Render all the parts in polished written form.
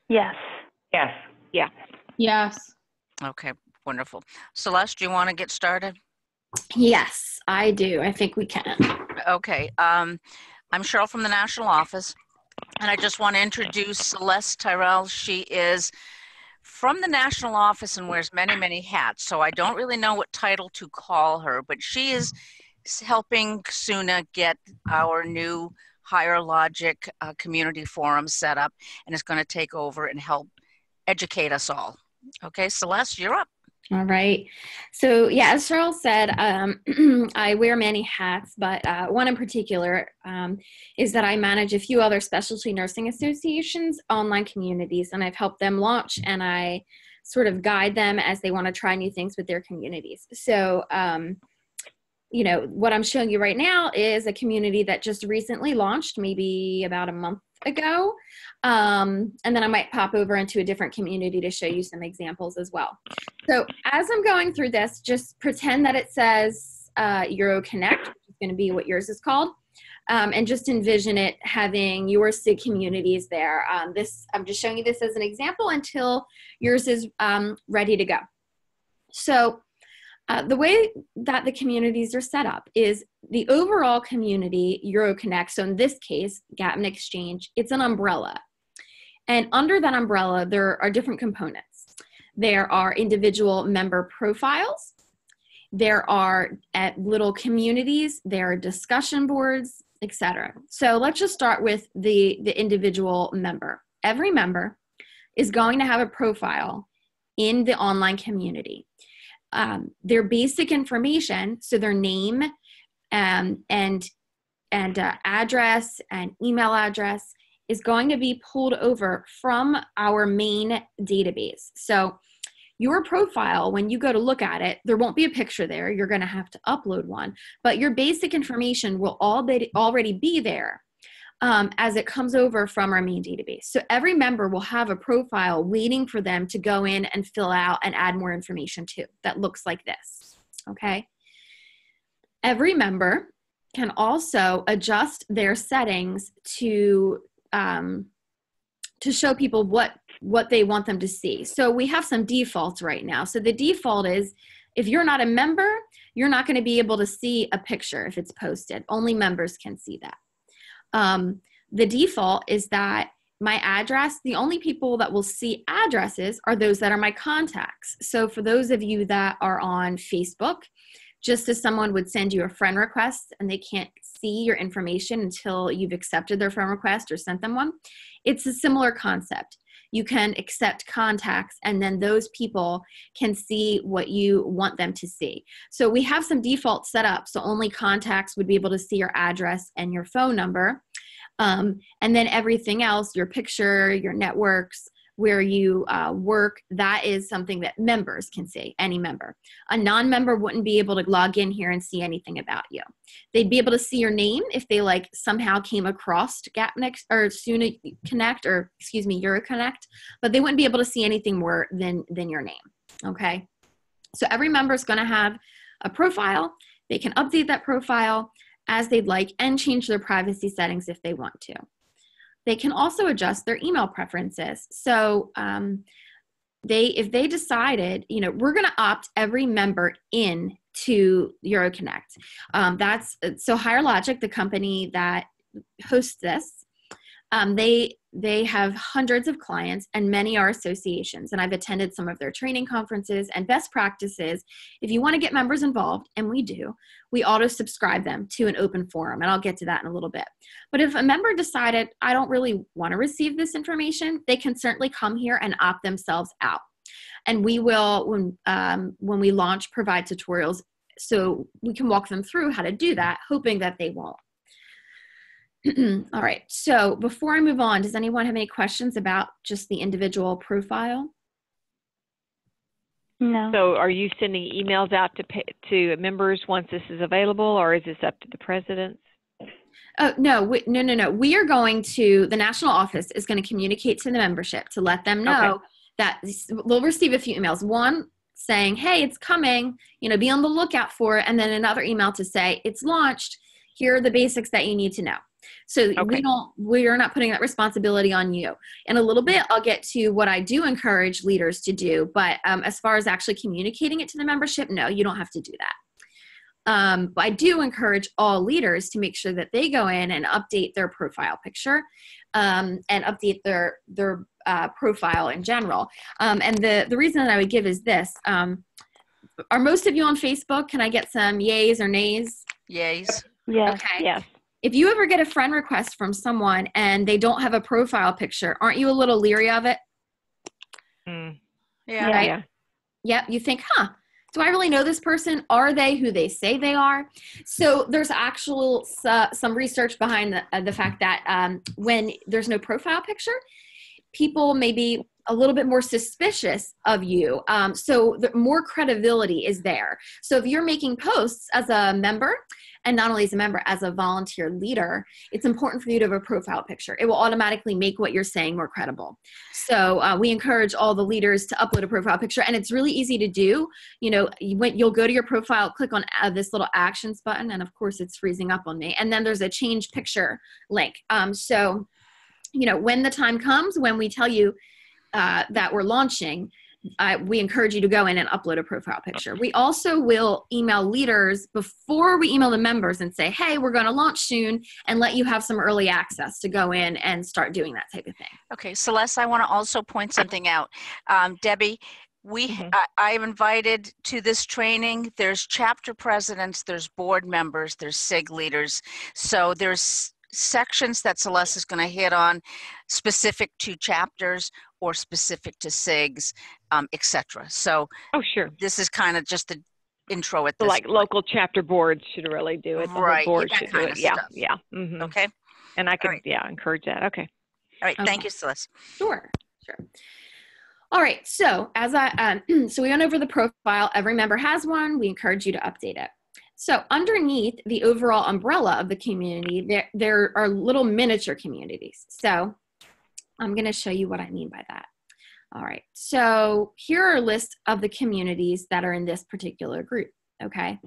Yes. Yes. Yeah. Yes. Okay, wonderful. Celeste, do you want to get started? Yes, I do. I think we can. Okay. I'm Cheryl from the national office, and I just want to introduce Celeste Tyrell. She is from the national office and wears many, many hats, so I don't really know what title to call her, but she is helping SUNA get our new Higher Logic community forum set up, and is going to take over and help educate us all. Okay, Celeste, you're up. All right. So yeah, as Cheryl said, I wear many hats, but one in particular is that I manage a few other specialty nursing associations, online communities, and I've helped them launch, and I sort of guide them as they want to try new things with their communities. So, you know, what I'm showing you right now is a community that just recently launched, maybe about a month ago. And then I might pop over into a different community to show you some examples as well. So as I'm going through this, just pretend that it says UroConnect, which is going to be what yours is called, and just envision it having your SIG communities there. I'm just showing you this as an example until yours is ready to go. So the way that the communities are set up is the overall community, UroConnect, so in this case, Gap and Exchange, it's an umbrella. And under that umbrella, there are different components. There are individual member profiles. There are little communities. There are discussion boards, etc. So let's just start with the individual member. Every member is going to have a profile in the online community. Their basic information, so their name and address and email address, is going to be pulled over from our main database. So your profile, when you go to look at it, there won't be a picture there. You're going to have to upload one, but your basic information will already be there as it comes over from our main database. So every member will have a profile waiting for them to go in and fill out and add more information to that looks like this, okay? Every member can also adjust their settings to show people what they want them to see. So we have some defaults right now. So the default is if you're not a member, you're not going to be able to see a picture if it's posted. Only members can see that. The default is that my address, the only people that will see addresses are those that are my contacts. So for those of you that are on Facebook, just as someone would send you a friend request and they can't see your information until you've accepted their friend request or sent them one, it's a similar concept. You can accept contacts and then those people can see what you want them to see. So we have some defaults set up so only contacts would be able to see your address and your phone number. And then everything else, your picture, your networks, where you work, that is something that members can see, any member. A non-member wouldn't be able to log in here and see anything about you. They'd be able to see your name if they like somehow came across GapNext or UroConnect or excuse me, UroConnect, but they wouldn't be able to see anything more than your name, okay? So every member is gonna have a profile. They can update that profile as they'd like and change their privacy settings if they want to. They can also adjust their email preferences. So if they decided, you know, we're going to opt every member in to UroConnect. So Higher Logic, the company that hosts this, they have hundreds of clients and many are associations. And I've attended some of their training conferences and best practices. If you want to get members involved, and we do, we auto subscribe them to an open forum. And I'll get to that in a little bit. But if a member decided, I don't really want to receive this information, they can certainly come here and opt themselves out. And we will, when we launch, provide tutorials so we can walk them through how to do that, hoping that they won't. All right, so before I move on, does anyone have any questions about just the individual profile? No. So are you sending emails out to members once this is available, or is this up to the presidents? Oh, no, no. We are going to, the national office is going to communicate to the membership to let them know that they'll receive a few emails. One saying, hey, it's coming, you know, be on the lookout for it. And then another email to say, it's launched. Here are the basics that you need to know. So Okay. we're not putting that responsibility on you. In a little bit, I'll get to what I do encourage leaders to do. But as far as actually communicating it to the membership, no, you don't have to do that. But I do encourage all leaders to make sure that they go in and update their profile picture and update their profile in general. And the reason that I would give is this. Are most of you on Facebook? Can I get some yays or nays? Yays. Yes. Okay. Yes. If you ever get a friend request from someone and they don't have a profile picture, aren't you a little leery of it? Mm. Yeah. Right? Yeah. Yep. You think, do I really know this person? Are they who they say they are? So there's actual some research behind the fact that when there's no profile picture, people may be a little bit more suspicious of you. So the more credibility is there. So if you're making posts as a member, and not only as a member, as a volunteer leader, it's important for you to have a profile picture. It will automatically make what you're saying more credible. So we encourage all the leaders to upload a profile picture, and it's really easy to do. You know, you'll go to your profile, click on this little actions button, and of course it's freezing up on me. And then there's a change picture link. So, you know, when the time comes, when we tell you that we're launching, we encourage you to go in and upload a profile picture. We also will email leaders before we email the members and say, hey, we're going to launch soon, and let you have some early access to go in and start doing that type of thing. Okay, Celeste, I want to also point something out. Debbie, I've invited to this training, there's chapter presidents, there's board members, there's SIG leaders. So there's sections that Celeste is going to hit on specific to chapters or specific to SIGs, etc. So Sure. this is kind of just the intro at So this like point. local chapter boards should really do it. The Right, whole board that should kind do it. of Yeah. stuff. Yeah. Mm-hmm. Okay. And I could, right. Encourage that. Okay. All right. Thank Okay. you, Celeste. Sure. All right. So as so we went over the profile. Every member has one. We encourage you to update it. So underneath the overall umbrella of the community, there are little miniature communities. So I'm going to show you what I mean by that. All right. So here are a list of the communities that are in this particular group. Okay.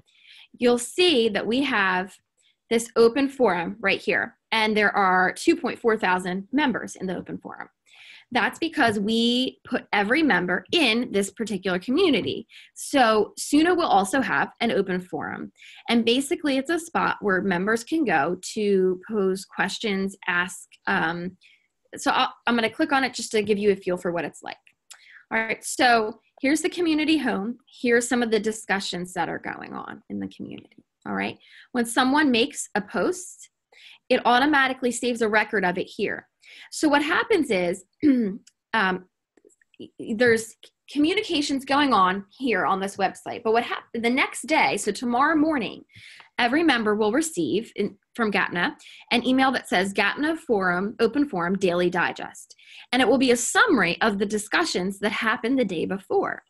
You'll see that we have this open forum right here, and there are 2.4 thousand members in the open forum. That's because we put every member in this particular community. So SUNA will also have an open forum. And basically it's a spot where members can go to pose questions, ask. So I'm going to click on it just to give you a feel for what it's like. All right, so here's the community home. Here's some of the discussions that are going on in the community. All right, when someone makes a post, it automatically saves a record of it here. So what happens is there's communications going on here on this website, but what happened the next day, so tomorrow morning, every member will receive from GATNA an email that says GATNA Forum, Open Forum Daily Digest. And it will be a summary of the discussions that happened the day before.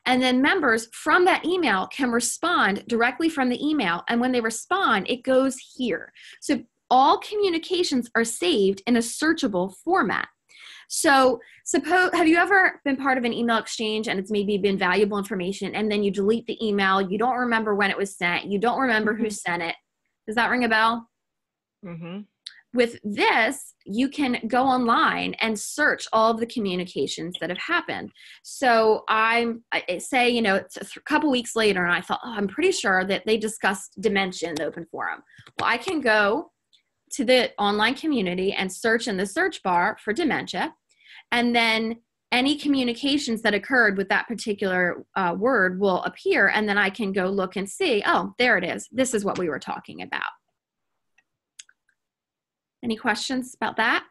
And then members from that email can respond directly from the email. And when they respond, it goes here. So all communications are saved in a searchable format. So have you ever been part of an email exchange and it's maybe been valuable information and then you delete the email, you don't remember when it was sent, you don't remember who sent it. Does that ring a bell? Mm-hmm. With this, you can go online and search all of the communications that have happened. So I say, it's a couple weeks later and I thought, I'm pretty sure that they discussed dementia in the open forum. Well, I can go to the online community and search in the search bar for dementia, and then any communications that occurred with that particular word will appear, and then I can go look and see, there it is. This is what we were talking about. Any questions about that?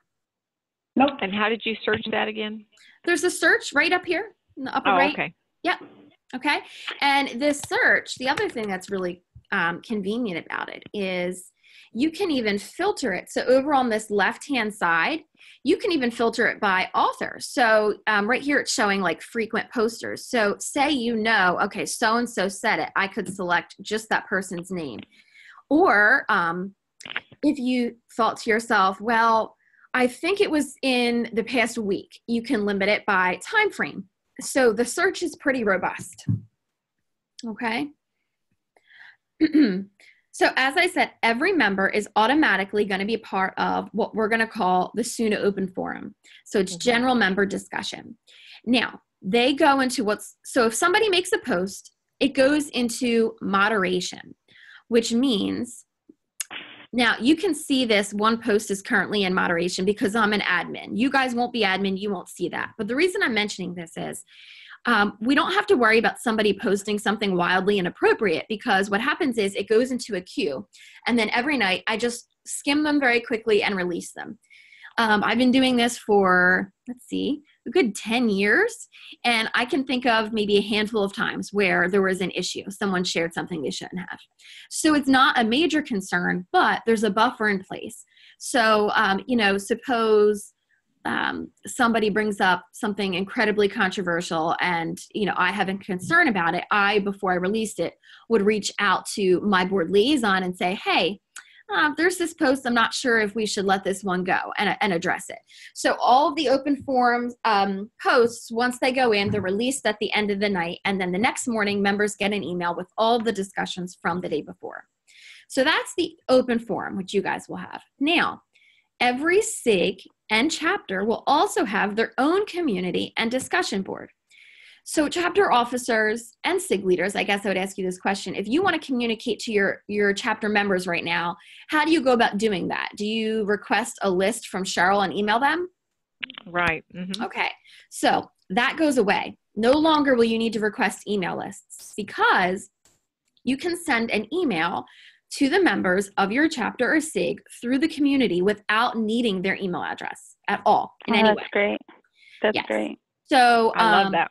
Nope. And how did you search that again? There's a search right up here in the upper right. Okay. Yep. Okay. And this search, the other thing that's really convenient about it is you can even filter it. So over on this left-hand side, you can even filter it by author. So right here, it's showing like frequent posters. So say, okay, so-and-so said it, I could select just that person's name. Or if you thought to yourself, well, I think it was in the past week, you can limit it by time frame. So the search is pretty robust. Okay. So as I said, every member is automatically going to be part of what we're going to call the soon to open forum. So it's general member discussion. Now, they go into so if somebody makes a post, it goes into moderation, which means, now you can see this one post is currently in moderation because I'm an admin. You guys won't be admin, you won't see that. But the reason I'm mentioning this is we don't have to worry about somebody posting something wildly inappropriate, because what happens is it goes into a queue, and then every night I just skim them very quickly and release them. I've been doing this for, let's see, a good 10 years, and I can think of maybe a handful of times where there was an issue. Someone shared something they shouldn't have. So it's not a major concern, but there's a buffer in place. So, suppose somebody brings up something incredibly controversial and, I have a concern about it. Before I released it, would reach out to my board liaison and say, hey, there's this post, I'm not sure if we should let this one go, and address it. So all of the open forums posts, once they go in, they're released at the end of the night, and then the next morning, members get an email with all the discussions from the day before. So that's the open forum, which you guys will have. Now, every SIG and chapter will also have their own community and discussion board. So chapter officers and SIG leaders, I guess I would ask you this question. If you want to communicate to your chapter members right now, how do you go about doing that? Do you request a list from Cheryl and email them? Right. Mm-hmm. Okay. So that goes away. No longer will you need to request email lists, because you can send an email to the members of your chapter or SIG through the community without needing their email address at all in any way. That's great. That's great. So I love that.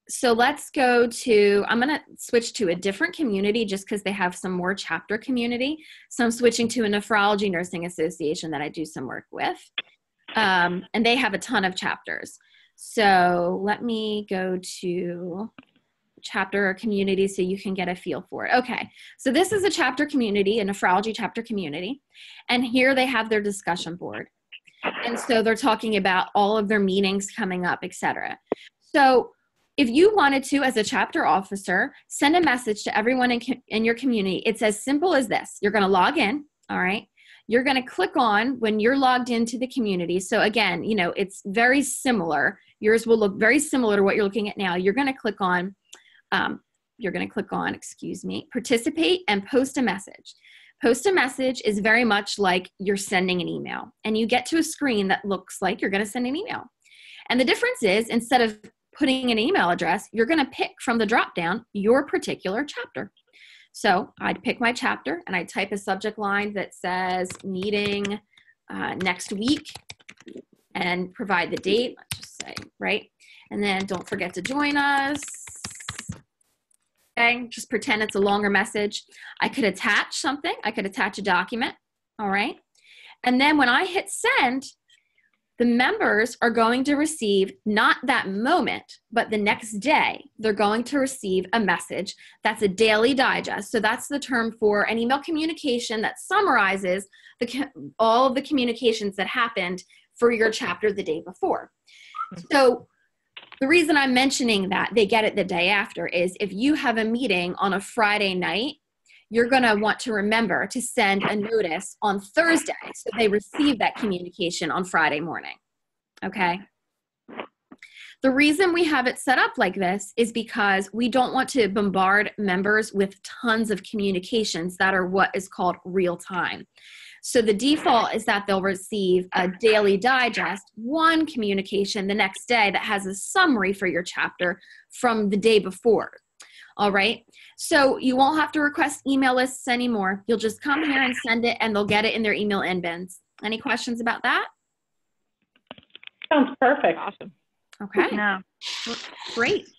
So let's go to, I'm going to switch to a different community just because they have some more chapter community. So I'm switching to a Nephrology Nursing Association that I do some work with. And they have a ton of chapters. So let me go to chapter or community so you can get a feel for it. Okay, so this is a chapter community, a nephrology chapter community, and here they have their discussion board. And so they're talking about all of their meetings coming up, etc. So if you wanted to, as a chapter officer, send a message to everyone in your community, it's as simple as this. You're going to log in, all right? You're going to click on when you're logged into the community. So again, it's very similar. Yours will look very similar to what you're looking at now. You're going to click on participate and post a message. Post a message is very much like you're sending an email, and you get to a screen that looks like you're going to send an email. And the difference is, instead of putting an email address, you're going to pick from the drop down your particular chapter. So I'd pick my chapter and I'd type a subject line that says meeting next week and provide the date. Let's just say, right? And then don't forget to join us. Okay, just pretend it's a longer message. I could attach something. I could attach a document. All right. And then when I hit send, the members are going to receive, not that moment, but the next day, they're going to receive a message that's a daily digest. So that's the term for an email communication that summarizes all of the communications that happened for your chapter the day before. So the reason I'm mentioning that they get it the day after is if you have a meeting on a Friday night, you're going to want to remember to send a notice on Thursday so they receive that communication on Friday morning. Okay? The reason we have it set up like this is because we don't want to bombard members with tons of communications that are what is called real time. So the default is that they'll receive a daily digest, one communication the next day that has a summary for your chapter from the day before. All right. So you won't have to request email lists anymore. You'll just come here and send it, and they'll get it in their email inbox. Any questions about that? Sounds perfect. Awesome. Okay. Yeah. Great.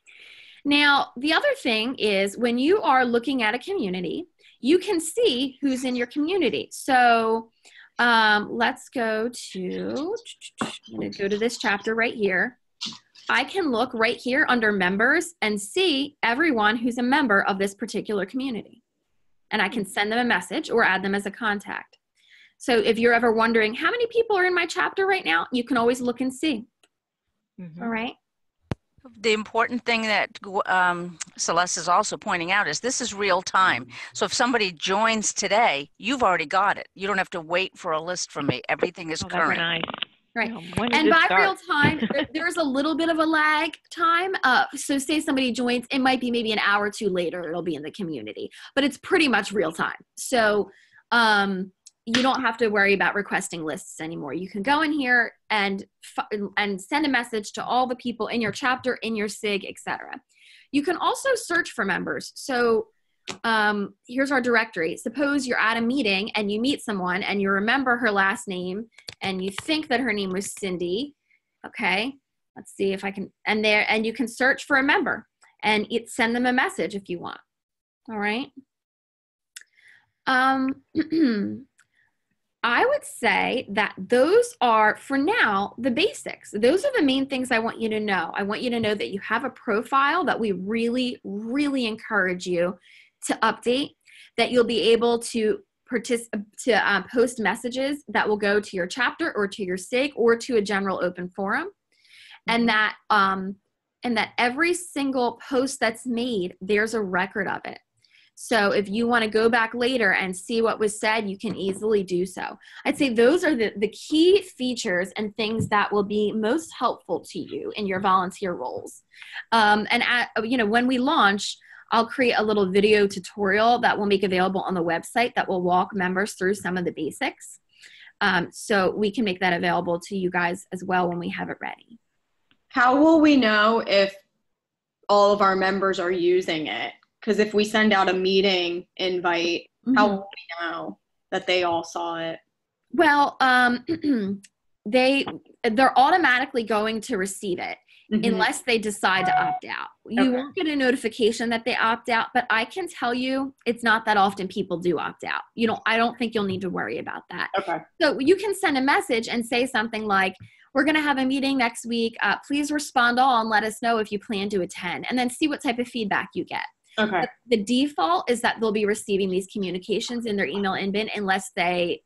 Now, the other thing is when you are looking at a community, you can see who's in your community. So let's go to, I'm going to go to this chapter right here. I can look right here under members and see everyone who's a member of this particular community. And I can send them a message or add them as a contact. So if you're ever wondering how many people are in my chapter right now, you can always look and see. Mm-hmm. All right. The important thing that Celeste is also pointing out is this is real time. So if somebody joins today, you've already got it. You don't have to wait for a list from me. Everything is Oh, that's current. nice. Right. When does And this by start? real time, there's a little bit of a lag time. So say somebody joins, it might be maybe an hour or two later, it'll be in the community, but it's pretty much real time. So you don't have to worry about requesting lists anymore. You can go in here and send a message to all the people in your chapter, in your SIG, etc. You can also search for members. So here's our directory. Suppose you're at a meeting and you meet someone and you remember her last name and you think that her name was Cindy. Okay, let's see if I can, and you can search for a member and send them a message if you want. All right. I would say that those are, for now, the basics. Those are the main things I want you to know. I want you to know that you have a profile that we really, really encourage you to update, that you'll be able to post messages that will go to your chapter or to your SIG or to a general open forum, and that every single post that's made, there's a record of it. So if you want to go back later and see what was said, you can easily do so. I'd say those are the key features and things that will be most helpful to you in your volunteer roles. When we launch, I'll create a little video tutorial that we'll make available on the website that will walk members through some of the basics. So we can make that available to you guys as well when we have it ready. How will we know if all of our members are using it? Because if we send out a meeting invite, how will we know that they all saw it? Well, they're automatically going to receive it unless they decide to opt out. You won't get a notification that they opt out, but I can tell you it's not that often people do opt out. I don't think you'll need to worry about that. Okay. So you can send a message and say something like, we're going to have a meeting next week. Please respond all and let us know if you plan to attend, and then see what type of feedback you get. Okay. The default is that they'll be receiving these communications in their email inbox unless they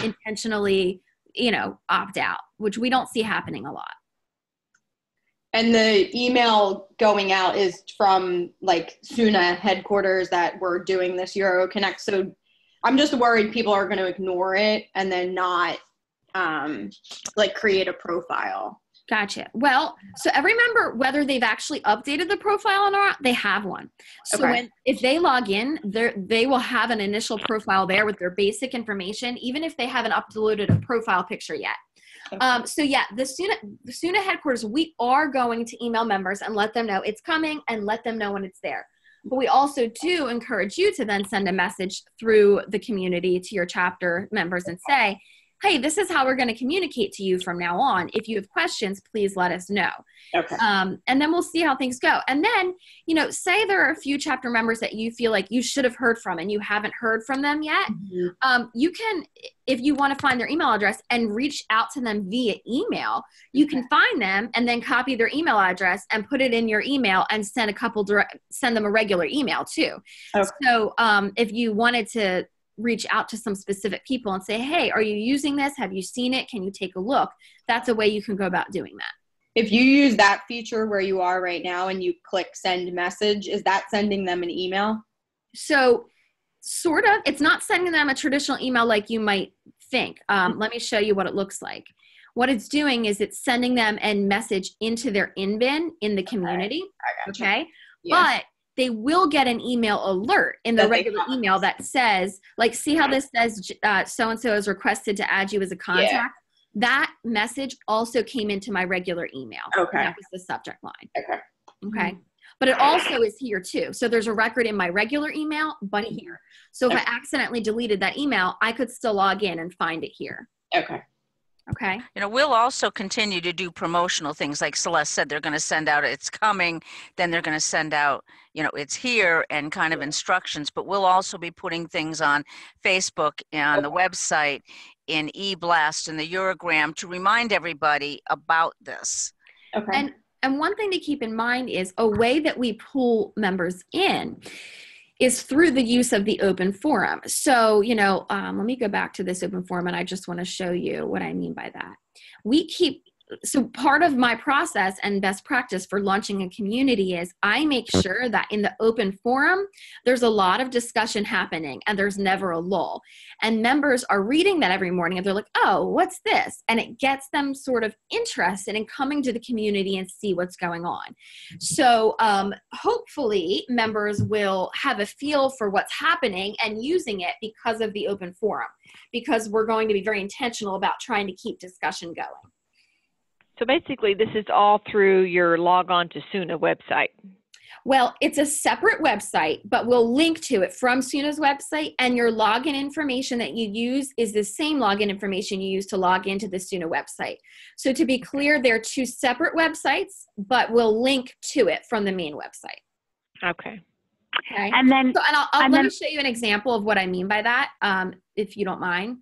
intentionally, opt out, which we don't see happening a lot. And the email going out is from SUNA headquarters that we're doing this UroConnect. So I'm just worried people are going to ignore it and then not create a profile. Gotcha. Well, so every member, whether they've actually updated the profile or not, they have one. So if they log in, they will have an initial profile there with their basic information, even if they haven't uploaded a profile picture yet. The SUNA headquarters, we are going to email members and let them know it's coming and let them know when it's there. But we also do encourage you to then send a message through the community to your chapter members and say, hey, this is how we're going to communicate to you from now on. If you have questions, please let us know. Okay. And then we'll see how things go. And then, say there are a few chapter members that you feel like you should have heard from and you haven't heard from them yet. You can, if you want to find their email address and reach out to them via email, you can find them and then copy their email address and put it in your email and send them a regular email too. Okay. So if you wanted to reach out to some specific people and say, hey, are you using this? Have you seen it? Can you take a look? That's a way you can go about doing that. If you use that feature where you are right now and you click send message, is that sending them an email? So sort of, it's not sending them a traditional email like you might think. Let me show you what it looks like. What it's doing is it's sending them a message into their in-bin in the community. Okay. Yes. But they will get an email alert in the regular email that says, see how this says so-and-so has requested to add you as a contact? Yeah. That message also came into my regular email. Okay. That was the subject line. Okay. Okay. But it also is here too. So there's a record in my regular email, but here. So if I accidentally deleted that email, I could still log in and find it here. Okay. Okay. We'll also continue to do promotional things. Like Celeste said, they're going to send out, it's coming, then they're going to send out, it's here and kind of instructions, but we'll also be putting things on Facebook and on the website, in eBlast and the Urogram to remind everybody about this. Okay. And one thing to keep in mind is a way that we pull members in is through the use of the open forum. So, let me go back to this open forum and I just want to show you what I mean by that. We keep so part of my process and best practice for launching a community is I make sure that in the open forum, there's a lot of discussion happening and there's never a lull. And members are reading that every morning and they're like, oh, what's this? And it gets them sort of interested in coming to the community and see what's going on. So hopefully members will have a feel for what's happening and using it because of the open forum, because we're going to be very intentional about trying to keep discussion going. So basically, this is all through your log on to SUNA website. Well, it's a separate website, but we'll link to it from SUNA's website, and your login information that you use is the same login information you use to log into the SUNA website. So to be clear, they're two separate websites, but we'll link to it from the main website. Okay. Okay. And then, So, let me show you an example of what I mean by that, if you don't mind.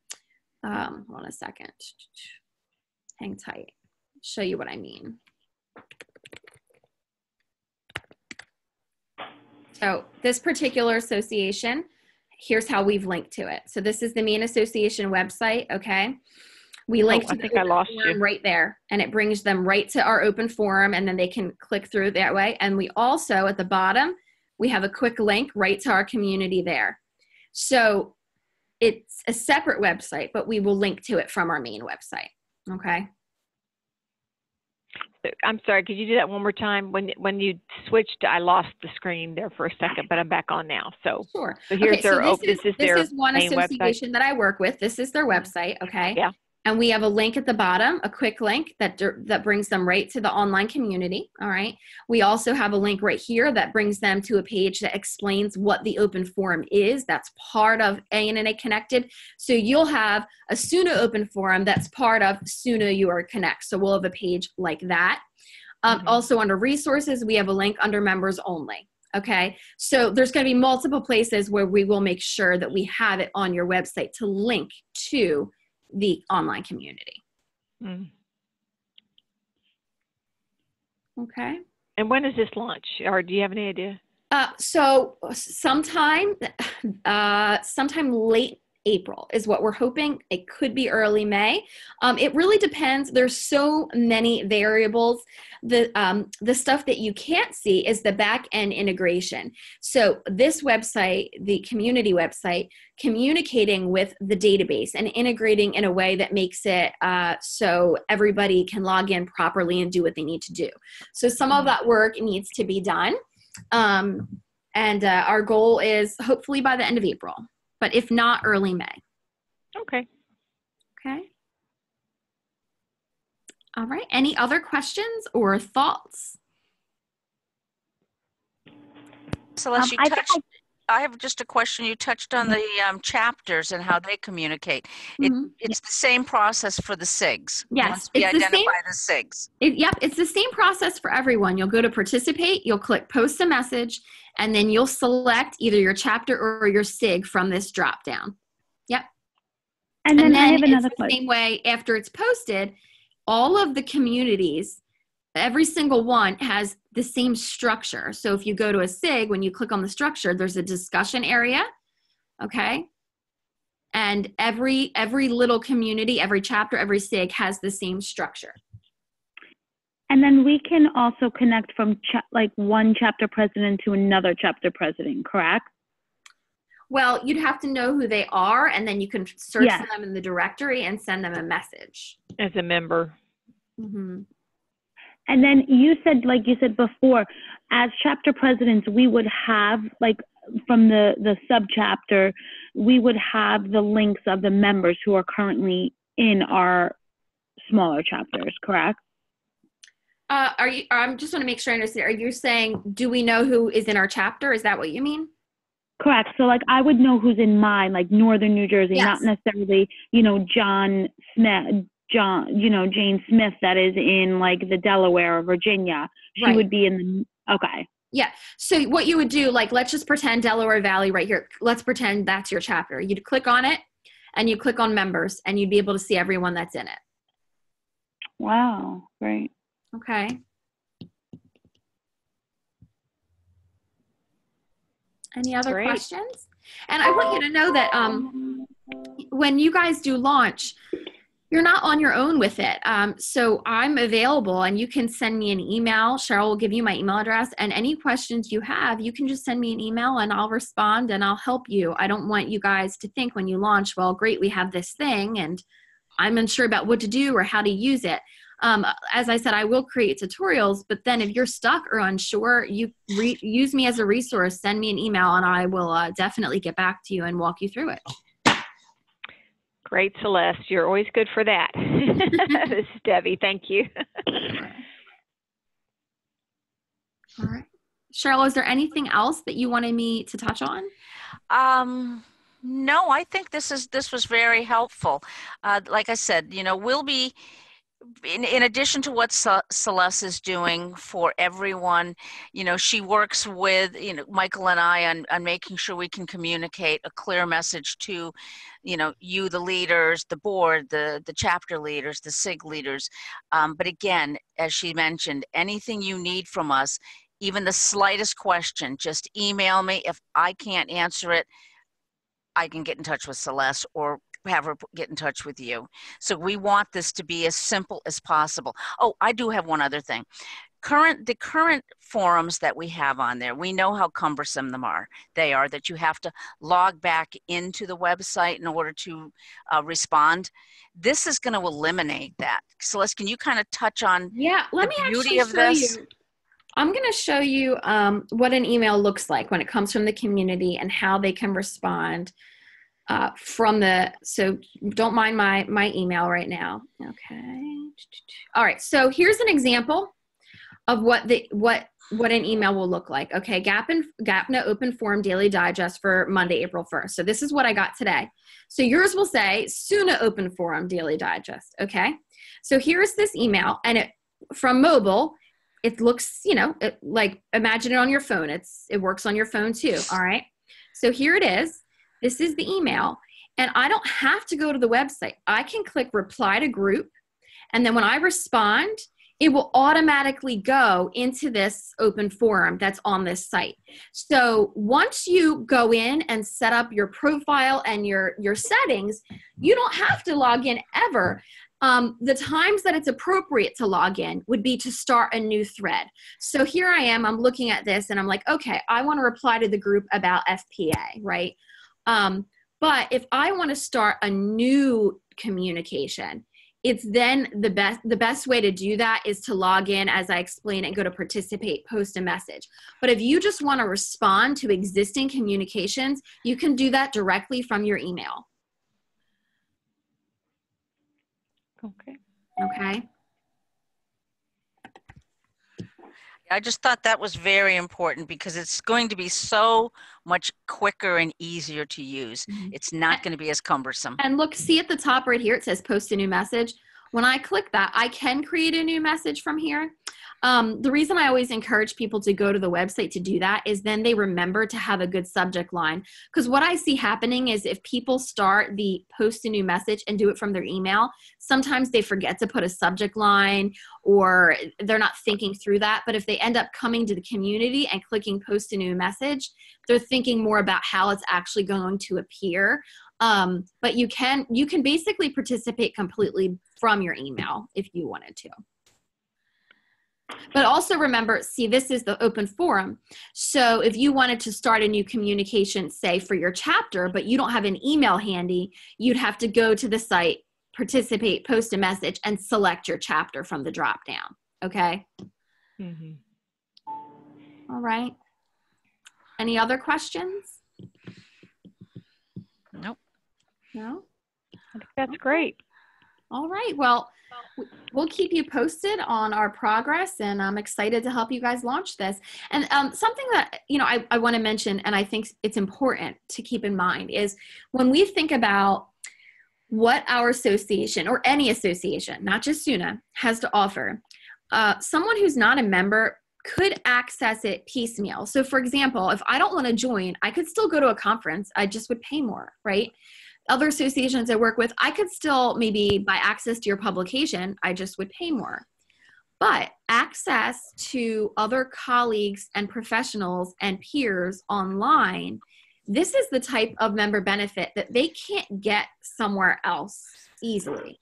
Hold on a second. Hang tight. Show you what I mean. So this particular association, here's how we've linked to it. So this is the main association website, okay? We link to the open forum right there, and it brings them right to our open forum, and then they can click through that way. And we also, at the bottom, we have a quick link right to our community there. So it's a separate website, but we will link to it from our main website, okay? I'm sorry, could you do that one more time? When you switched, I lost the screen there for a second, but I'm back on now. So sure. So here's their, this is one association website that I work with. This is their website, okay? Yeah. And we have a link at the bottom, a quick link that brings them right to the online community, all right? We also have a link right here that brings them to a page that explains what the open forum is. That's part of ANNA Connected. So you'll have a SUNA open forum that's part of SUNA UroConnect. So we'll have a page like that. Also under resources, we have a link under members only. Okay, so there's going to be multiple places where we will make sure that we have it on your website to link to the online community. Okay. And when does this launch, or do you have any idea? So sometime late April is what we're hoping. It could be early May. It really depends. There's so many variables. The stuff that you can't see is the back-end integration. So this website, the community website, communicating with the database and integrating in a way that makes it so everybody can log in properly and do what they need to do. So some of that work needs to be done. And our goal is hopefully by the end of April. But if not, early May. Okay. Okay. All right. Any other questions or thoughts? Celeste, I have just a question. You touched on the chapters and how they communicate. It's the same process for the SIGs. Yes. Once we identify the SIGs. Yep. It's the same process for everyone. You'll go to participate, you'll click post a message, and then you'll select either your chapter or your SIG from this drop down. Yep. And then I have another question. The same way after it's posted, all of the communities, every single one has the same structure. So if you go to a SIG, when you click on the structure, there's a discussion area, okay? And every little community, every chapter, every SIG has the same structure. And then we can also connect from like one chapter president to another chapter president, correct? Well, you'd have to know who they are, and then you can search for them in the directory and send them a message. As a member. And then you said, like you said before, as chapter presidents, we would have, like from the sub-chapter, we would have the links of the members who are currently in our smaller chapters, correct? I just want to make sure I understand. Are you saying, do we know who is in our chapter? Is that what you mean? Correct. So like I would know who's in mine, like Northern New Jersey, not necessarily, Jane Smith that is in like the Delaware or Virginia. She would be in the, okay. Yeah. So what you would do, like, let's just pretend Delaware Valley right here. Let's pretend that's your chapter. You'd click on it and you click on members and you'd be able to see everyone that's in it. Wow. Great. Okay. Any other questions? And I want you to know that when you guys do launch, you're not on your own with it. So I'm available, and you can send me an email. Cheryl will give you my email address, and any questions you have, you can just send me an email and I'll respond and I'll help you. I don't want you guys to think when you launch, well, great, we have this thing and I'm unsure about what to do or how to use it. As I said, I will create tutorials, but then if you're stuck or unsure, you use me as a resource, send me an email, and I will definitely get back to you and walk you through it. Great, Celeste. You're always good for that. This is Debbie. Thank you. All right. Cheryl, is there anything else that you wanted me to touch on? No, I think this was very helpful. Like I said, we'll be, in addition to what Celeste is doing for everyone, she works with, Michael and I on making sure we can communicate a clear message to, you, the leaders, the board, the chapter leaders, the SIG leaders. But again, as she mentioned, anything you need from us, even the slightest question, just email me. If I can't answer it, I can get in touch with Celeste or have her get in touch with you. So we want this to be as simple as possible. Oh, I do have one other thing. The current forums that we have on there, we know how cumbersome they are, that you have to log back into the website in order to respond. This is going to eliminate that. Celeste, can you kind of touch on let me beauty of show this? you. I'm going to show you what an email looks like when it comes from the community and how they can respond so don't mind my email right now. Okay. All right. So here's an example of what an email will look like. Okay. GAPNA Open Forum Daily Digest for Monday, April 1st. So this is what I got today. So yours will say SUNA Open Forum Daily Digest. Okay. So here's this email, and from mobile, it looks, like imagine it on your phone. It works on your phone too. All right. So here it is. This is the email, and I don't have to go to the website. I can click reply to group, and then when I respond, it will automatically go into this open forum that's on this site. So once you go in and set up your profile and your settings, you don't have to log in ever. The times that it's appropriate to log in would be to start a new thread. So here I am, I'm looking at this and I'm like, okay, I want to reply to the group about FPA, right? But if I want to start a new communication, it's then the best way to do that is to log in, as I explained, and go to participate, post a message. But if you just want to respond to existing communications, you can do that directly from your email. Okay. Okay. I just thought that was very important because it's going to be so much quicker and easier to use. Mm-hmm. It's not going to be as cumbersome. And look, see at the top right here, it says post a new message. When I click that, I can create a new message from here. The reason I always encourage people to go to the website to do that is then they remember to have a good subject line. Because what I see happening is if people start the post a new message and do it from their email, sometimes they forget to put a subject line or they're not thinking through that. But if they end up coming to the community and clicking post a new message, they're thinking more about how it's actually going to appear. But you can basically participate completely from your email if you wanted to. But also remember, see, this is the open forum. So if you wanted to start a new communication, say for your chapter, but you don't have an email handy, you'd have to go to the site, participate, post a message, and select your chapter from the drop down. Okay? Mm-hmm. All right. Any other questions? Nope. No? I think that's great. All right. Well, we'll keep you posted on our progress, and I'm excited to help you guys launch this. And something that, I want to mention, and I think it's important to keep in mind, is when we think about what our association, or any association, not just SUNA, has to offer, someone who's not a member could access it piecemeal. So for example, if I don't want to join, I could still go to a conference. I just would pay more, right? Other associations I work with, I could still maybe buy access to your publication. I just would pay more. But access to other colleagues and professionals and peers online, this is the type of member benefit that they can't get somewhere else easily.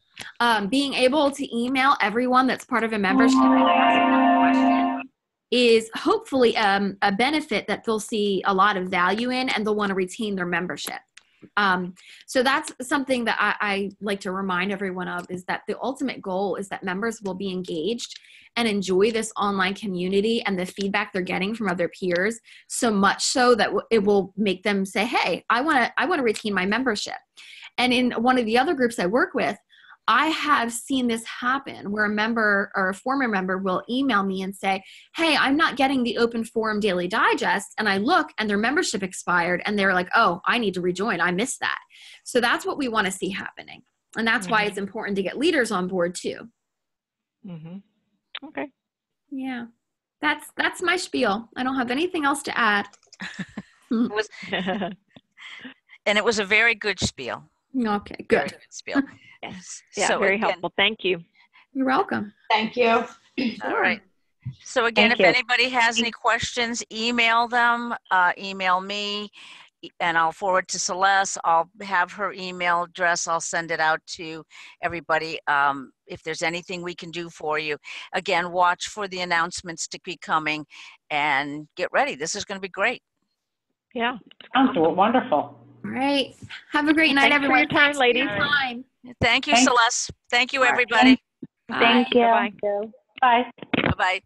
Being able to email everyone that's part of a membership and ask them a question is hopefully a benefit that they'll see a lot of value in, and they'll want to retain their membership. So that's something that I like to remind everyone of, is that the ultimate goal is that members will be engaged and enjoy this online community and the feedback they're getting from other peers, so much so that it will make them say, hey, I want to retain my membership. And in one of the other groups I work with, I have seen this happen where a member or a former member will email me and say, hey, I'm not getting the open forum daily digest. And I look and their membership expired and they're like, oh, I need to rejoin. I missed that. So that's what we want to see happening. And that's why it's important to get leaders on board too. Okay. Yeah. That's my spiel. I don't have anything else to add. And it was a very good spiel. Okay, Very good. good spiel. Yes. Yeah, So very again, helpful. Thank you. You're welcome. Thank you. All right. So again, Thank if you. anybody has any questions, email them, email me, and I'll forward to Celeste. I'll have her email address. I'll send it out to everybody. If there's anything we can do for you, again, watch for the announcements to be coming and get ready. This is going to be great. Yeah. Sounds wonderful. All right. Have a great night, Thanks everyone. for your time, Thanks for your ladies. time. Thank you, Thanks. Celeste. Thank you, All right. everybody. Bye. Thank you. Bye-bye. Bye. Bye-bye.